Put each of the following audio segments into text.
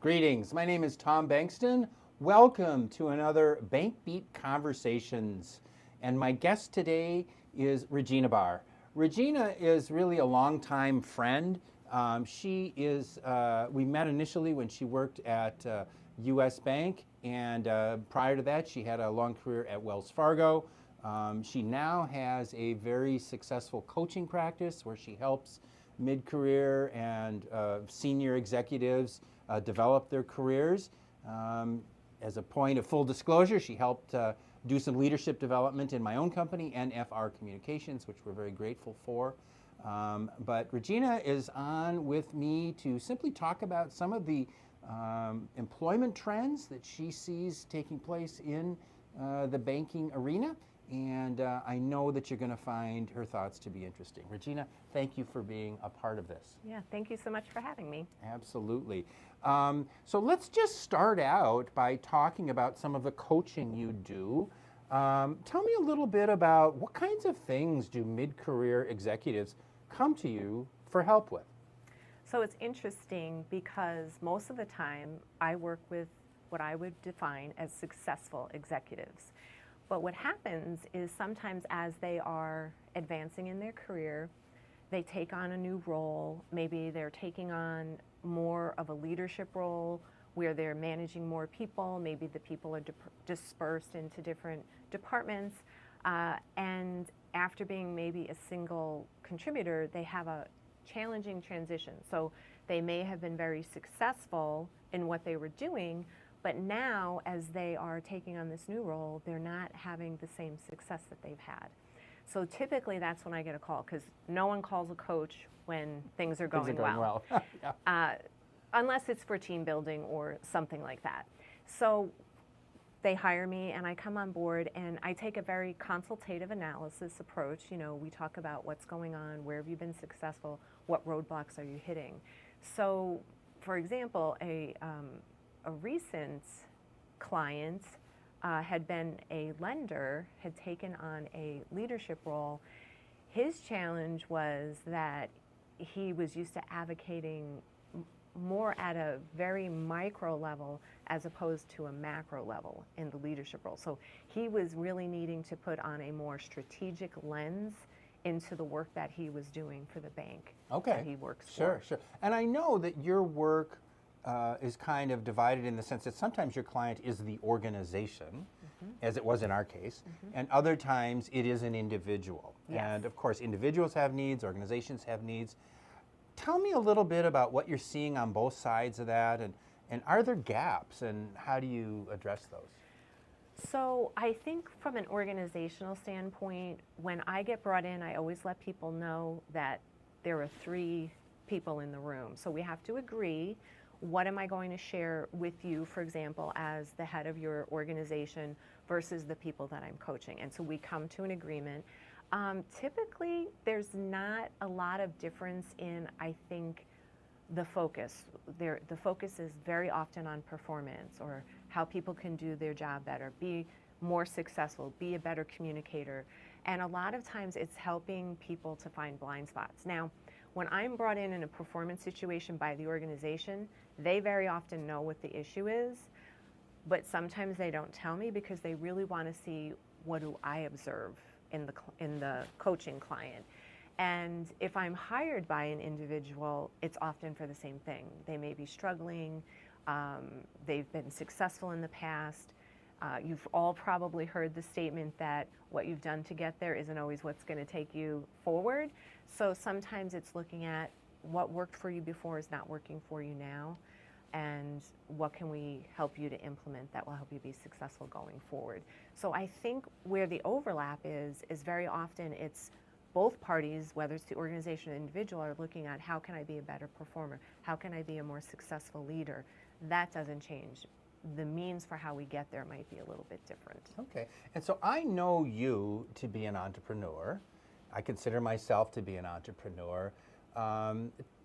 Greetings. My name is Tom Bengtson. Welcome to another BankBeat Conversations. And my guest today is Regina Barr. Regina is really a longtime friend. We met initially when she worked at U.S. Bank, and prior to that, she had a long career at Wells Fargo. She now has a very successful coaching practice where she helps mid-career and senior executives develop their careers. As a point of full disclosure, she helped do some leadership development in my own company, NFR Communications, which we're very grateful for. But Regina is on with me to simply talk about some of the employment trends that she sees taking place in the banking arena. And I know that you're going to find her thoughts to be interesting. Regina, thank you for being a part of this. Yeah, thank you so much for having me. Absolutely. So let's just start out by talking about some of the coaching you do. Tell me a little bit about what kinds of things do mid-career executives come to you for help with? So it's interesting because most of the time I work with what I would define as successful executives. But what happens is sometimes as they are advancing in their career, they take on a new role. Maybe they're taking on more of a leadership role where they're managing more people. Maybe the people are dispersed into different departments. And after being maybe a single contributor, they have a challenging transition. So they may have been very successful in what they were doing, but now, as they are taking on this new role, they're not having the same success that they've had. So typically, that's when I get a call, because no one calls a coach when things are going well. Yeah. Unless it's for team building or something like that. So they hire me, and I come on board, and I take a very consultative analysis approach. You know, we talk about what's going on, where have you been successful, what roadblocks are you hitting. So, for example, a recent client had been a lender, had taken on a leadership role. His challenge was that he was used to advocating more at a very micro level as opposed to a macro level in the leadership role. So he was really needing to put on a more strategic lens into the work that he was doing for the bank that he works for. Sure. And I know that your work is kind of divided in the sense that sometimes your client is the organization, as it was in our case, and other times it is an individual. Yes. And of course, individuals have needs, organizations have needs. Tell me a little bit about what you're seeing on both sides of that, and are there gaps, and how do you address those? So I think from an organizational standpoint, when I get brought in, I always let people know that there are 3 people in the room. So we have to agree, what am I going to share with you, for example, as the head of your organization versus the people that I'm coaching. And so we come to an agreement. Typically, there's not a lot of difference in, I think, the focus. The focus is very often on performance or how people can do their job better, be more successful, be a better communicator. And a lot of times it's helping people to find blind spots. Now, when I'm brought in a performance situation by the organization, they very often know what the issue is, but sometimes they don't tell me because they really want to see what do I observe in the coaching client. And if I'm hired by an individual, it's often for the same thing. They may be struggling, they've been successful in the past. You've all probably heard the statement that what you've done to get there isn't always what's going to take you forward. So sometimes it's looking at what worked for you before is not working for you now, and what can we help you to implement that will help you be successful going forward. So I think where the overlap is very often it's both parties, whether it's the organization or the individual, are looking at how can I be a better performer? How can I be a more successful leader? That doesn't change. The means for how we get there might be a little bit different. Okay, and so I know you to be an entrepreneur. I consider myself to be an entrepreneur.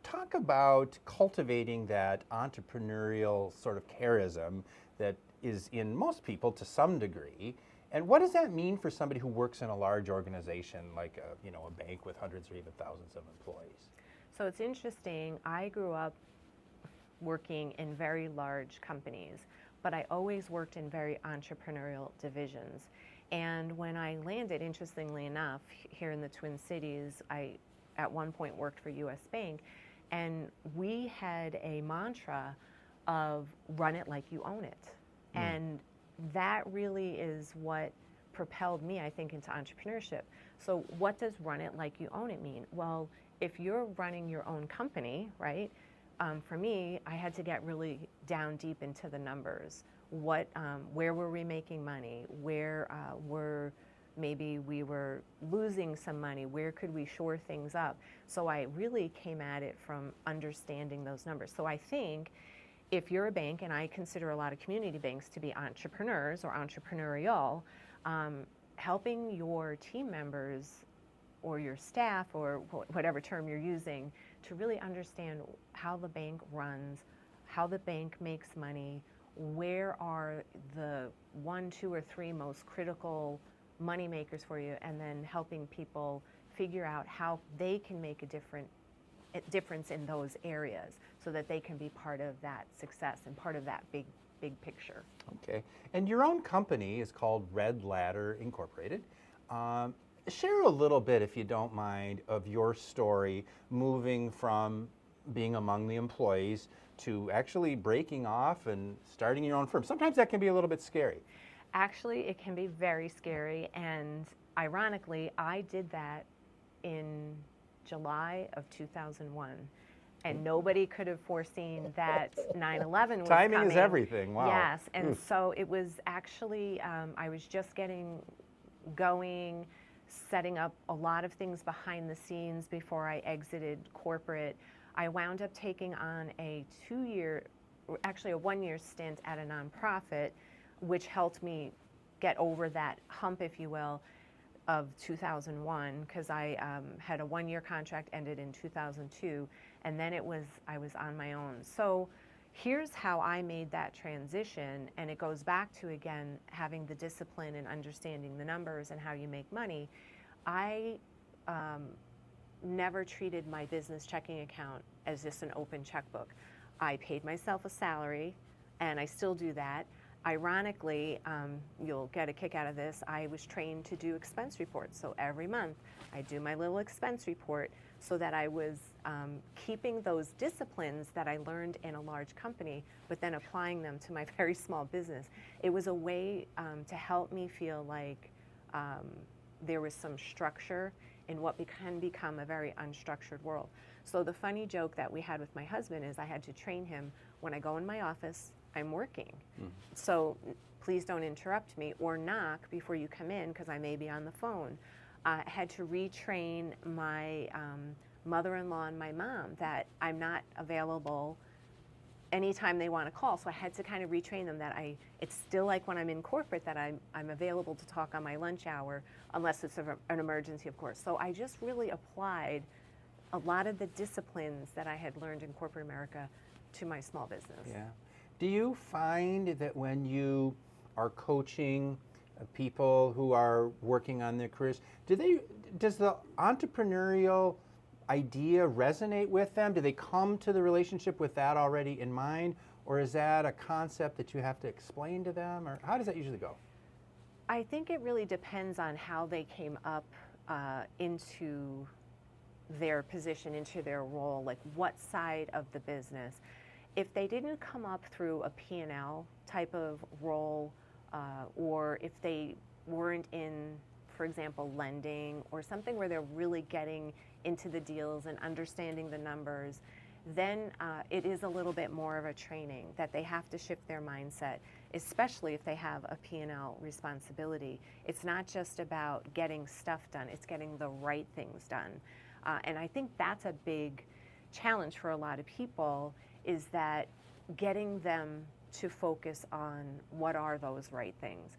Talk about cultivating that entrepreneurial sort of charism that is in most people to some degree. And what does that mean for somebody who works in a large organization like a bank with hundreds or even thousands of employees? So it's interesting. I grew up working in very large companies, but I always worked in very entrepreneurial divisions. And when I landed, interestingly enough, here in the Twin Cities, I at one point worked for US Bank, and we had a mantra of run it like you own it. And that really is what propelled me, I think, into entrepreneurship. So what does run it like you own it mean? Well, if you're running your own company, right, for me, I had to get really down deep into the numbers. Where were we making money? Where maybe we were losing some money? Where could we shore things up? So I really came at it from understanding those numbers. So I think if you're a bank, and I consider a lot of community banks to be entrepreneurs or entrepreneurial, helping your team members or your staff or whatever term you're using to really understand how the bank runs, how the bank makes money, where are the 1, 2, or 3 most critical money makers for you, and then helping people figure out how they can make a difference in those areas so that they can be part of that success and part of that big picture. Okay. And your own company is called Red Ladder Incorporated. Share a little bit, if you don't mind, of your story moving from being among the employees to actually breaking off and starting your own firm. Sometimes that can be a little bit scary. Actually, it can be very scary, and ironically, I did that in July of 2001. And nobody could have foreseen that 9/11 was Timing coming. is everything. Wow. Yes, and so it was actually, I was just getting going, setting up a lot of things behind the scenes before I exited corporate. I wound up taking on a 1-year stint at a nonprofit, which helped me get over that hump, if you will, of 2001, because I had a 1-year contract, ended in 2002, and then I was on my own. So here's how I made that transition, and it goes back to, again, having the discipline and understanding the numbers and how you make money. I never treated my business checking account as just an open checkbook. I paid myself a salary, and I still do that. Ironically, you'll get a kick out of this, I was trained to do expense reports. So every month I do my little expense report so that I was keeping those disciplines that I learned in a large company, but then applying them to my very small business. It was a way to help me feel like there was some structure in what can become a very unstructured world. So the funny joke that we had with my husband is I had to train him, when I go in my office, I'm working. So please don't interrupt me or knock before you come in because I may be on the phone. I had to retrain my mother-in-law and my mom that I'm not available anytime they want to call. So I had to kind of retrain them that it's still like when I'm in corporate that I'm available to talk on my lunch hour unless it's an emergency, of course. So I just really applied a lot of the disciplines that I had learned in corporate America to my small business. Yeah. Do you find that when you are coaching people who are working on their careers, does the entrepreneurial idea resonate with them? Do they come to the relationship with that already in mind? Or is that a concept that you have to explain to them? Or how does that usually go? I think it really depends on how they came up into their position, into their role, like what side of the business. If they didn't come up through a P&L type of role, or if they weren't in, for example, lending or something where they're really getting into the deals and understanding the numbers, then it is a little bit more of a training that they have to shift their mindset, especially if they have a P&L responsibility. It's not just about getting stuff done, it's getting the right things done. And I think that's a big challenge for a lot of people, is that getting them to focus on what are those right things.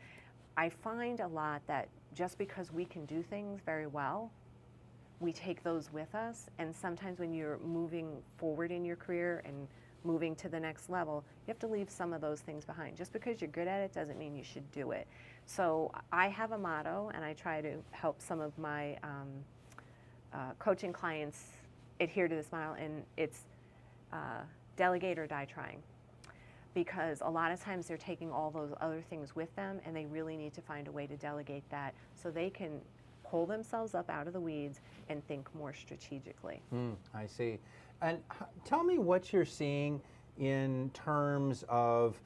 I find a lot that just because we can do things very well, we take those with us, and sometimes when you're moving forward in your career and moving to the next level, you have to leave some of those things behind. Just because you're good at it doesn't mean you should do it. So I have a motto, and I try to help some of my coaching clients adhere to this motto, and it's delegate or die trying. Because a lot of times they're taking all those other things with them, and they really need to find a way to delegate that so they can pull themselves up out of the weeds and think more strategically. I see. And tell me what you're seeing in terms of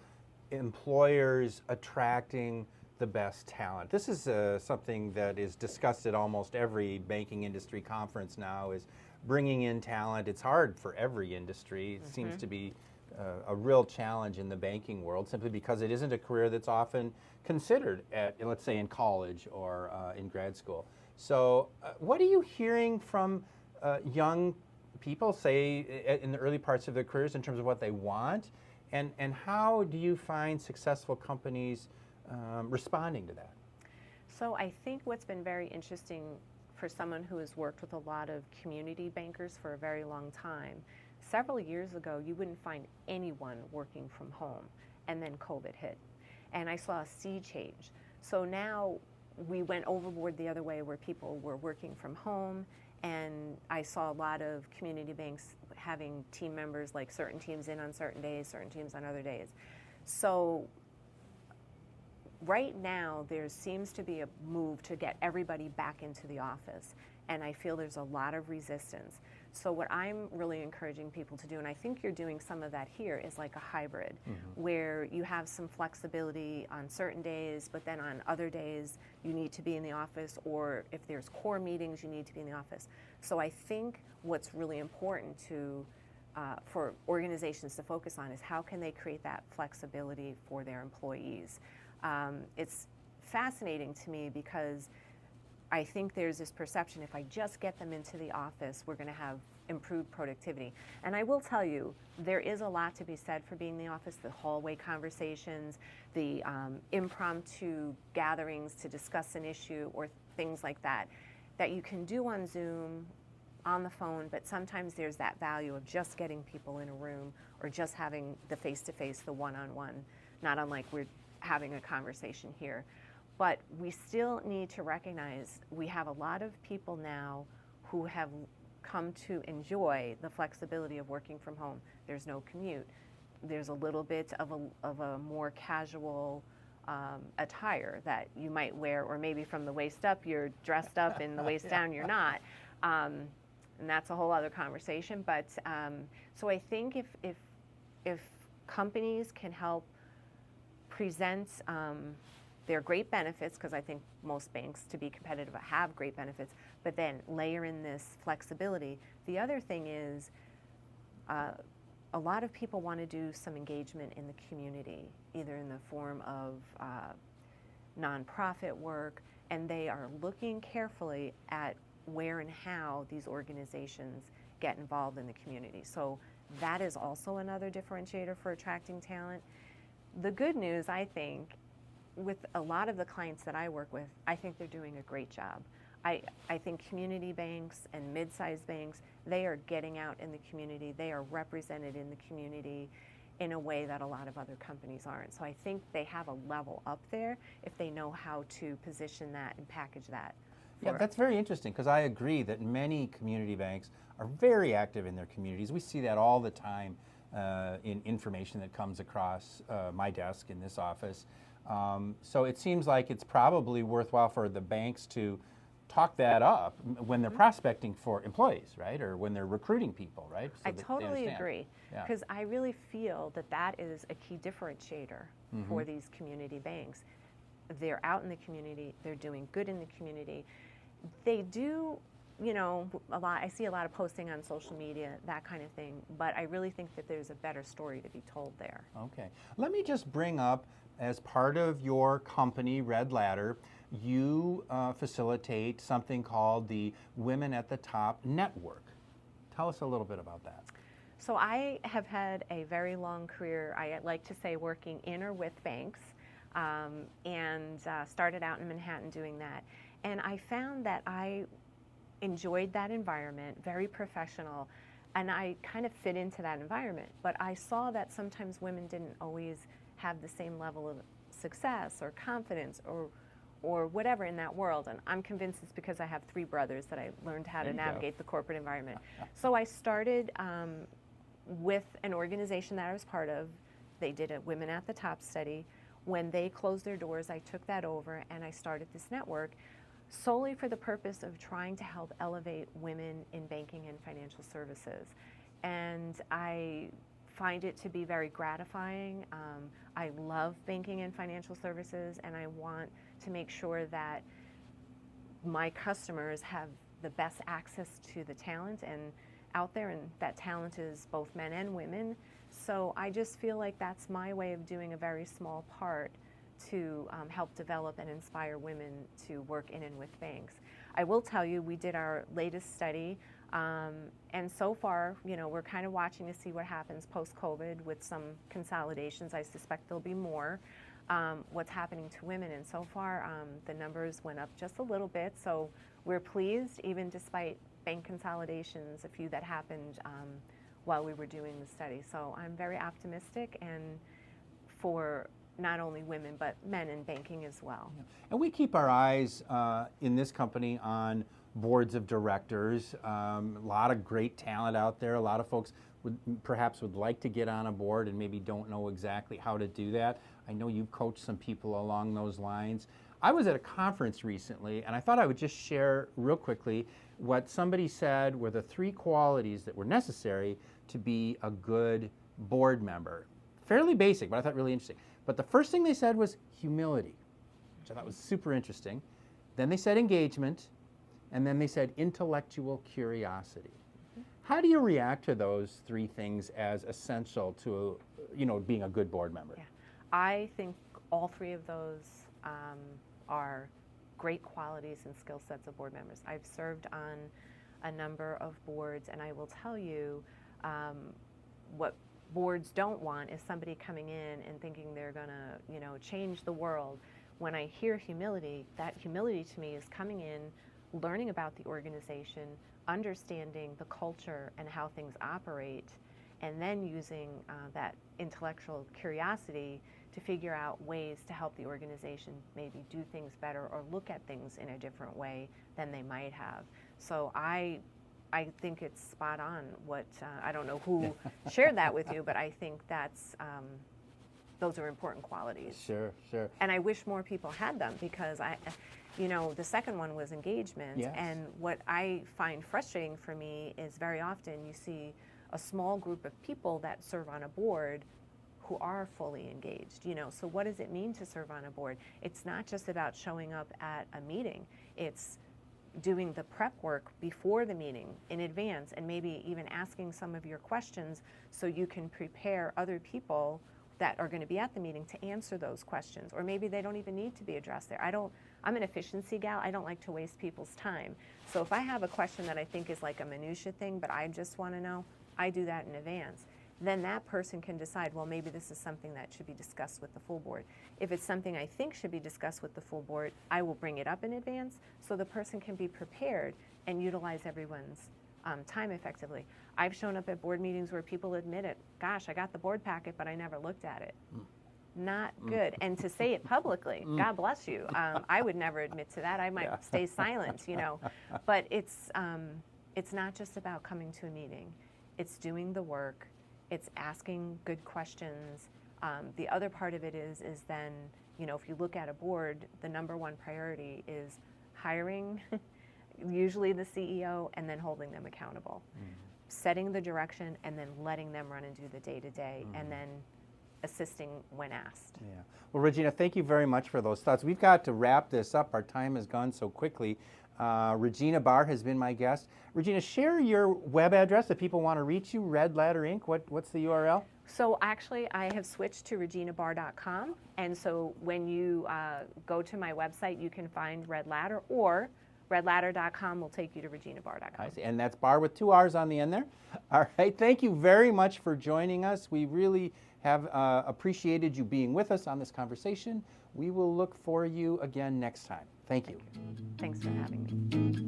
employers attracting the best talent. This is something that is discussed at almost every banking industry conference now, is bringing in talent. It's hard for every industry. It seems to be a real challenge in the banking world, simply because it isn't a career that's often considered at, let's say, in college or in grad school. So what are you hearing from young people, say, in the early parts of their careers in terms of what they want? And how do you find successful companies responding to that? So I think what's been very interesting for someone who has worked with a lot of community bankers for a very long time, several years ago, you wouldn't find anyone working from home, and then COVID hit. And I saw a sea change. So now we went overboard the other way, where people were working from home, and I saw a lot of community banks having team members, like certain teams in on certain days, certain teams on other days. So right now, there seems to be a move to get everybody back into the office, and I feel there's a lot of resistance. So what I'm really encouraging people to do, and I think you're doing some of that here, is like a hybrid, where you have some flexibility on certain days, but then on other days you need to be in the office, or if there's core meetings, you need to be in the office. So I think what's really important for organizations to focus on is how can they create that flexibility for their employees. It's fascinating to me because I think there's this perception, if I just get them into the office, we're going to have improved productivity. And I will tell you, there is a lot to be said for being in the office, the hallway conversations, the impromptu gatherings to discuss an issue or things like that, that you can do on Zoom, on the phone, but sometimes there's that value of just getting people in a room or just having the face-to-face, the one-on-one, not unlike we're having a conversation here. But we still need to recognize we have a lot of people now who have come to enjoy the flexibility of working from home. There's no commute. There's a little bit of a more casual attire that you might wear, or maybe from the waist up you're dressed up and the waist down you're not. And that's a whole other conversation. But so I think if companies can help present their great benefits, because I think most banks, to be competitive, have great benefits, but then layer in this flexibility. The other thing is a lot of people want to do some engagement in the community, either in the form of nonprofit work, and they are looking carefully at where and how these organizations get involved in the community. So that is also another differentiator for attracting talent. The good news, I think, with a lot of the clients that I work with, I think they're doing a great job. I think community banks and mid-sized banks, they are getting out in the community. They are represented in the community in a way that a lot of other companies aren't. So I think they have a level up there if they know how to position that and package that. Yeah, that's very interesting, because I agree that many community banks are very active in their communities. We see that all the time in information that comes across my desk in this office. So it seems like it's probably worthwhile for the banks to talk that up when they're prospecting for employees, right? Or when they're recruiting people, right? So I totally agree, because I really feel that that is a key differentiator for these community banks. They're out in the community, they're doing good in the community. They do, you know, a lot. I see a lot of posting on social media, that kind of thing, but I really think that there's a better story to be told there. Okay. Let me just bring up, as part of your company, Red Ladder, you facilitate something called the Women at the Top Network. Tell us a little bit about that. So I have had a very long career, I like to say, working in or with banks, and started out in Manhattan doing that. And I found that I enjoyed that environment, very professional, and I kind of fit into that environment. But I saw that sometimes women didn't always have the same level of success or confidence or whatever in that world. And I'm convinced it's because I have 3 brothers that I learned how to navigate the corporate environment. So I started with an organization that I was part of, they did a Women at the Top study. When they closed their doors, I took that over and I started this network solely for the purpose of trying to help elevate women in banking and financial services. And I find it to be very gratifying. I love banking and financial services, and I want to make sure that my customers have the best access to the talent and out there, and that talent is both men and women. So I just feel like that's my way of doing a very small part to help develop and inspire women to work in and with banks. I will tell you, we did our latest study, and so far, we're kind of watching to see what happens post-COVID with some consolidations. I suspect there'll be more. What's happening to women, and so far the numbers went up just a little bit, so we're pleased, even despite bank consolidations, a few that happened while we were doing the study. So I'm very optimistic, and for not only women but men in banking as well. And we keep our eyes in this company on boards of directors. A lot of great talent out there. A lot of folks perhaps would like to get on a board and maybe don't know exactly how to do that. I know you've coached some people along those lines. I was at a conference recently, and I thought I would just share real quickly what somebody said were the 3 qualities that were necessary to be a good board member. Fairly basic, but I thought really interesting. But the first thing they said was humility, which I thought was super interesting. Then they said engagement, and then they said intellectual curiosity. How do you react to those 3 things as essential to, being a good board member? Yeah. I think all 3 of those are great qualities and skill sets of board members. I've served on a number of boards, and I will tell you what boards don't want is somebody coming in and thinking they're going to, change the world. When I hear humility, that humility to me is coming in, learning about the organization, understanding the culture and how things operate, and then using that intellectual curiosity to figure out ways to help the organization maybe do things better or look at things in a different way than they might have. So I think it's spot on what, I don't know who shared that with you, but I think that's, those are important qualities. Sure. And I wish more people had them, because the second one was engagement. Yes. And what I find frustrating for me is very often you see a small group of people that serve on a board who are fully engaged. So what does it mean to serve on a board? It's not just about showing up at a meeting. It's doing the prep work before the meeting in advance, and maybe even asking some of your questions so you can prepare other people that are going to be at the meeting to answer those questions, or maybe they don't even need to be addressed there. I'm an efficiency gal. I don't like to waste people's time. So if I have a question that I think is like a minutia thing, but I just want to know, I do that in advance. Then that person can decide, well, maybe this is something that should be discussed with the full board. If it's something I think should be discussed with the full board, I will bring it up in advance so the person can be prepared and utilize everyone's time effectively. I've shown up at board meetings where people admit it. Gosh, I got the board packet, but I never looked at it. Not good. And to say it publicly, God bless you. I would never admit to that. I might stay silent, But it's not just about coming to a meeting. It's doing the work. It's asking good questions. The other part of it is then, if you look at a board, the number one priority is hiring, usually the CEO, and then holding them accountable. Setting the direction, and then letting them run and do the day-to-day, and then assisting when asked. Yeah. Well, Regina, thank you very much for those thoughts. We've got to wrap this up. Our time has gone so quickly. Regina Barr has been my guest. Regina, share your web address if people want to reach you. Red Ladder Inc. What's the URL? So actually, I have switched to reginabarr.com, and so when you go to my website, you can find Red Ladder, or redladder.com will take you to reginabarr.com. I see. And that's Barr with 2 R's on the end there. All right. Thank you very much for joining us. We really have appreciated you being with us on this conversation. We will look for you again next time. Thank you. Thanks for having me.